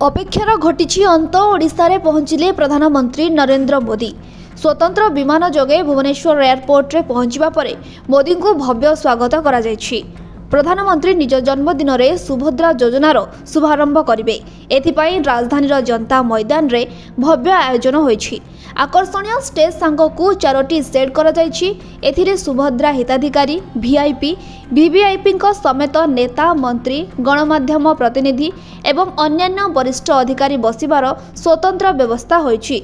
अपेक्षार घटी अंत ओडिशा रे पहुंचिले प्रधानमंत्री नरेंद्र मोदी। स्वतंत्र विमान जोगे भुवनेश्वर एयरपोर्ट रे पहुंचवा परे मोदी को भव्य स्वागत करा जायछि। प्रधानमंत्री निज जन्मदिन रे सुभद्रा योजनार शुभारंभ करिवे। एथिपाई राजधानी जनता मैदान रे भव्य आयोजन होइछि। आकर्षणीय स्टेज सांग को 4टी सेट करा जायछि। एथिरे सुभद्रा हिताधिकारी, वीआईपी, वीवीआईपी समेत नेता, मंत्री, गणमाध्यम प्रतिनिधि एवं अन्यान्य वरिष्ठ अधिकारी बसिबार स्वतंत्र व्यवस्था होइछि।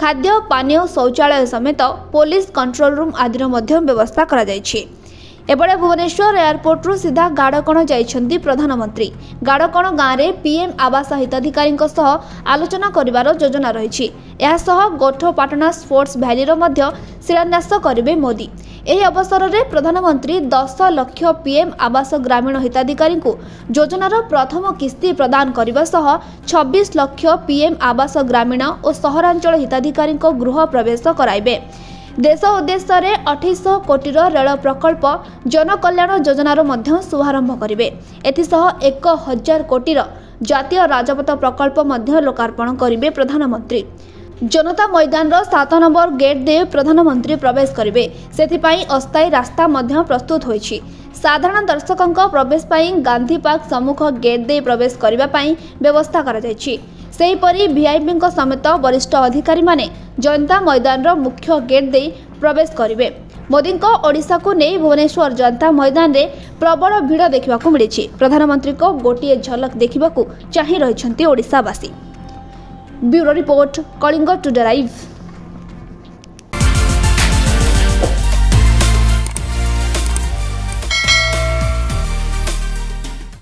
खाद्य, पानीय, शौचालय समेत पुलिस कंट्रोल रूम आदि व्यवस्था करा जायछि। एबळे भुवनेश्वर एयरपोर्ट सीधा गाड़कण जाइछन्ती प्रधानमंत्री। गाड़कण गाँव में पीएम आवास हिताधिकारी आलोचना करिवार योजना रही। गोठपाटना स्पोर्ट्स भैलीर शिलान्यास करेंगे मोदी। यह अवसर में प्रधानमंत्री 10 लाख पीएम आवास ग्रामीण हिताधिकारी योजनार प्रथम किस्ती प्रदान करने सह 26 लाख पीएम आवास ग्रामीण और सहरांचल हिताधिकारी गृह प्रवेश कराइबे। देश उद्देश्य रे 2800 कोटी रेल प्रकल्प जनकल्याण योजनार शुभारंभ करेंगे। एथिसह 1000 कोटी जातीय राजपथ प्रकल्प लोकार्पण करेंगे प्रधानमंत्री। जनता मैदान 7 नंबर गेट दे प्रधानमंत्री प्रवेश करेंगे। सेथिपाई अस्थायी रास्ता प्रस्तुत होइछि। साधारण दर्शकों प्रवेश पाई गांधी पार्क सम्मुख गेट दे प्रवेश करने पाई व्यवस्था करा जायछि। सेहीपरि वीआईपी समेत वरिष्ठ अधिकारी माने जनता मैदान मुख्य गेट दे प्रवेश करेंगे। मोदी ओडिशा को नहीं भुवनेश्वर जनता मैदान रे प्रबल भिड़ देखा मिली। प्रधानमंत्री को गोटे झलक देखा चाहि रहिछन्ति ओडिशावासी। Bureau report, Kalinga today live.